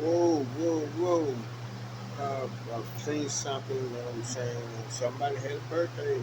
Whoa, whoa, whoa. I've seen something, you know what I'm saying? Somebody had a birthday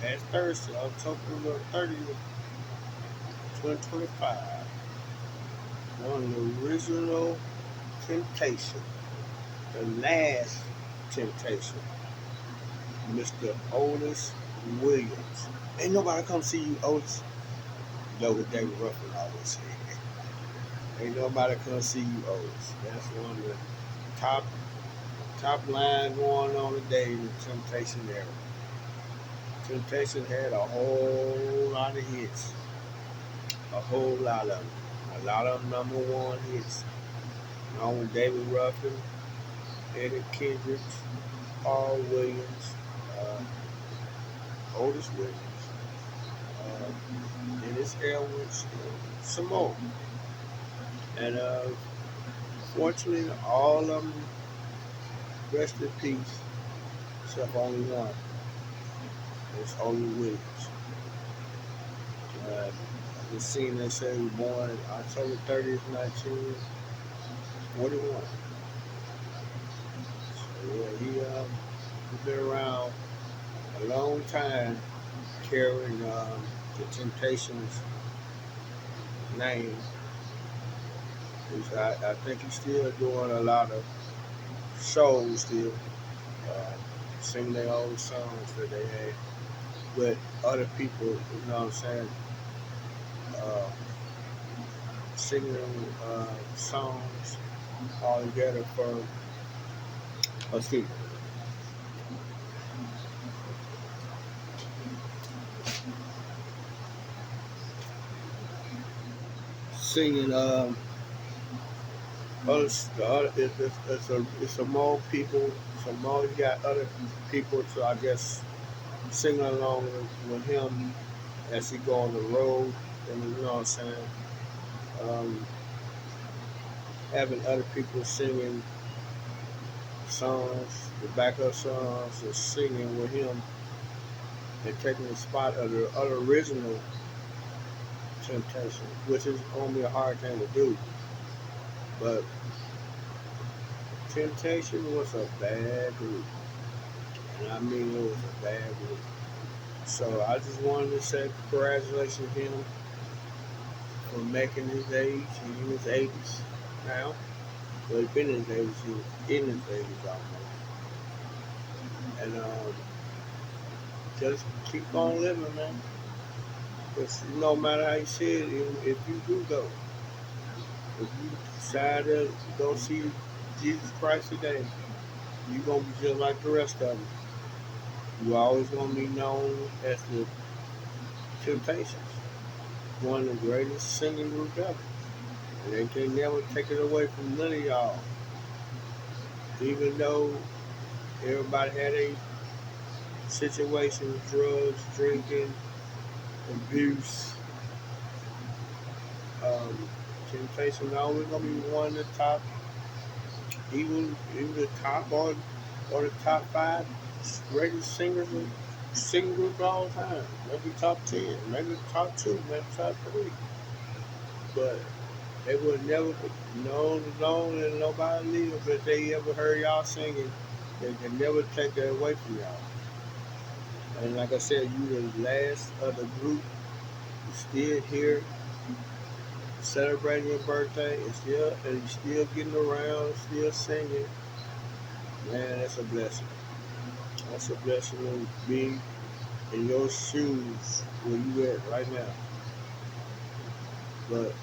last Thursday, October the 30th, 2025. One of the original Temptation, the last Temptation, Mr. Otis Williams. Ain't nobody come see you, Otis. Know what David Ruffin always said. Ain't nobody come see you, Otis. That's one of the top top line going on today in the Temptation era. Temptation had a whole lot of hits, a whole lot of them, a lot of number one hits. Along with David Ruffin, Eddie Kendricks, Paul Williams, uh, Otis Williams, Dennis Edwards, and some more. And fortunately, all of them rest in peace, except only one. It's only Williams. I just seen they say he was born October 30th, 1941. So yeah, he been around a long time carrying the Temptations name. I think he's still doing a lot of shows still, uh, singing their old songs that they had with other people, you know what I'm saying, uh, singing songs all together for a few. Singing it's a more people, some more you got other people to I guess singing along with him as he go on the road, and you know what I'm saying, um, having other people singing songs, the backup songs, and singing with him and taking the spot of the other original Temptation, which is gonna be a hard thing to do. But Temptation was a bad group, and I mean it was a bad group. So I just wanted to say congratulations to him for making his age. He's in his 80s now. Well, he's been in his 80s. He was in his 80s almost. And just keep on living, man. Because no matter how you see it, if you do go, if you decide to go see Jesus Christ today, you're going to be just like the rest of them. You're always going to be known as the Temptations, one of the greatest singing groups ever. And they can never take it away from none of y'all. Even though everybody had a situation, drugs, drinking, abuse, um, Temptation always gonna be one of the top, even the top or the top five greatest singers of singing group of all time. Maybe top 10, maybe top two, maybe top three. But they would never known and nobody live if they ever heard y'all singing. They can never take that away from y'all. And like I said, you the last of the group. You still here celebrating your birthday and you still getting around, still singing. Man, that's a blessing. That's a blessing to be in your shoes where you at right now. But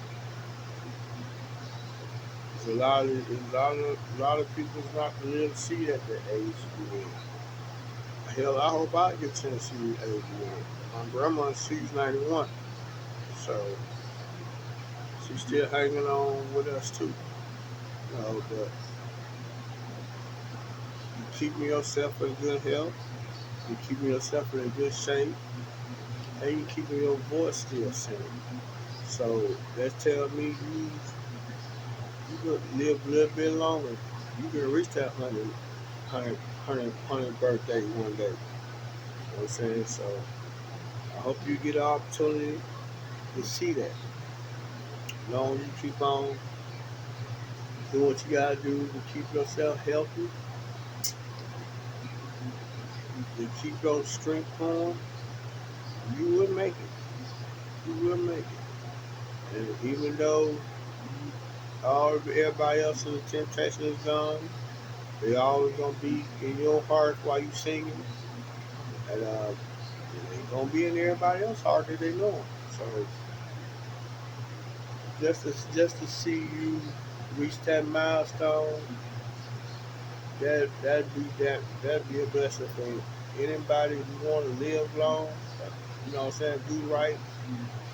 a lot of people's not gonna live to see at the age you in. Hell, I hope I get to see the age you in. My grandma, she's 91, so she's still hanging on with us too. You know, but you keeping yourself in good health, you keeping yourself in good shape, and you keeping your voice still singing. So that tells me you could live a little bit longer. You can reach that 100 birthday one day. You know what I'm saying? So I hope you get an opportunity to see that. As long as you keep on Do what you gotta do to keep yourself healthy, to keep your strength going. You will make it. You will make it. And even though everybody else in the temptation is gone, they always gonna be in your heart while you singing, and they gonna be in everybody else's heart that they know 'em. So just to see you reach that milestone, that'd be a blessing for anybody who want to live long. You know what I'm saying? Do right,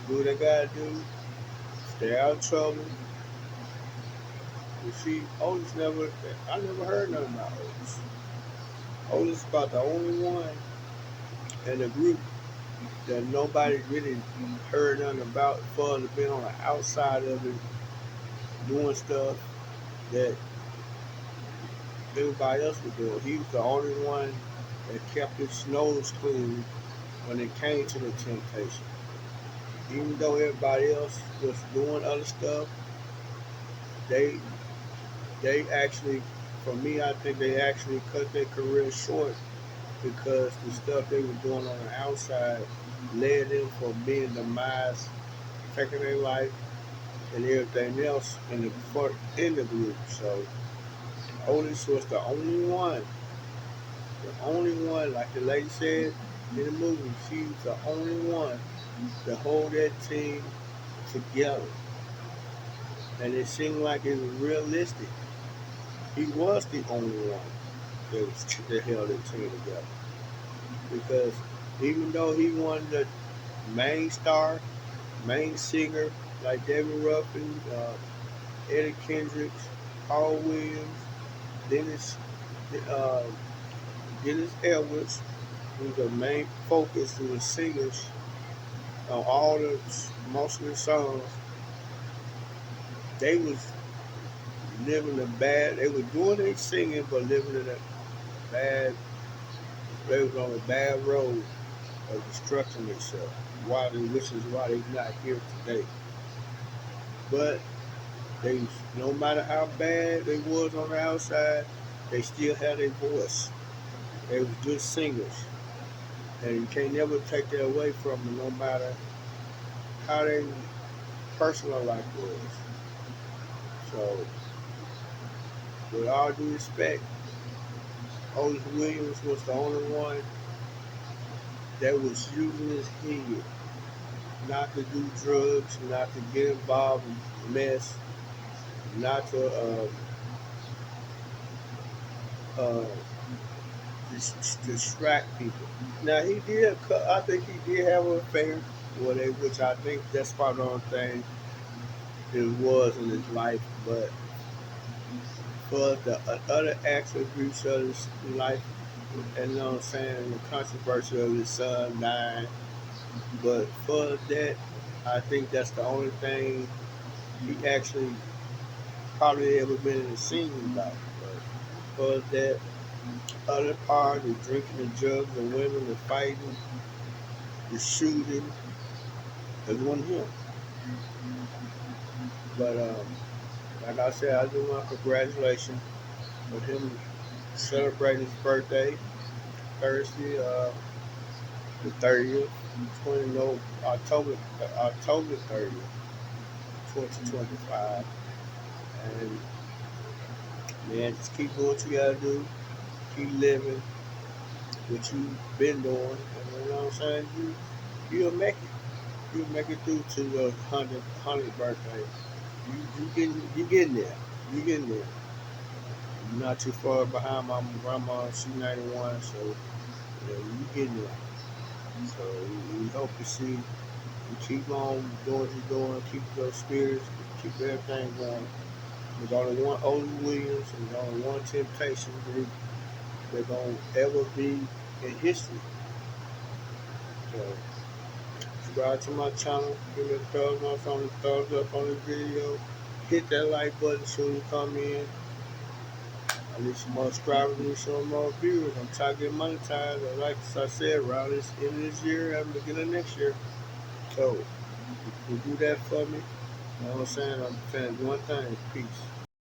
do what they gotta do, stay out of trouble. You see, I never heard nothing about Otis. Otis is about the only one in the group that nobody really heard nothing about, for to been on the outside of it, doing stuff that everybody else was doing. He was the only one that kept his nose clean when it came to the temptation. Even though everybody else was doing other stuff, they they actually, for me, I think they actually cut their career short because the stuff they were doing on the outside led them for being demised, taking their life and everything else in the group. So Otis was the only one, like the lady said in the movie, she was the only one to hold that team together. And it seemed like it was realistic. He was the only one that held that team together. Because even though he wasn't the main star, main singer, like David Ruffin, Eddie Kendricks, Paul Williams, Dennis uh, Dennis Edwards, who was the main focus, who was singers on most of the songs. They was living a bad. They were doing their singing, but living in a bad. They was on a bad road of destructing themselves. Which is why they're not here today. But they, no matter how bad they was on the outside, they still had a voice. They was good singers, and you can't never take that away from them, no matter how their personal life was. So, with all due respect, Otis Williams was the only one that was using his head not to do drugs, not to get involved in mess, not to uh, distract people. Now he did. I think he did have an affair with it, which I think that's probably the only thing it was in his life. But for the other attributes of his life, and you know what I'm saying, the controversy of his son dying. But for that, I think that's the only thing he actually probably ever been in the scene about. But for that other part, the drinking, the drugs, the women, the fighting, the shooting, it wasn't him. But like I said, I do want congratulations with him celebrating his birthday Thursday, the 30th, 20, no, October 30th, 2025. And man, just keep doing what you gotta do, keep living what you've been doing, and you know what I'm saying? You'll make it. You'll make it through to the 100th birthday. You getting there. You getting there. You're not too far behind my grandma. She's 91, so yeah, you getting there. So we hope to see you keep on doing what you're doing, keep those spirits, keep everything going. There's only one Otis Williams, and there's only one Temptation group that's gonna ever be in history. So subscribe to my channel, give me a thumbs up on the video, hit that like button so you come in. I need some more subscribers, I need some more viewers. I'm trying to get monetized. Like I said, around this end of this year and beginning of next year. So, if you do that for me, you know what I'm saying? I'm saying one thing, peace.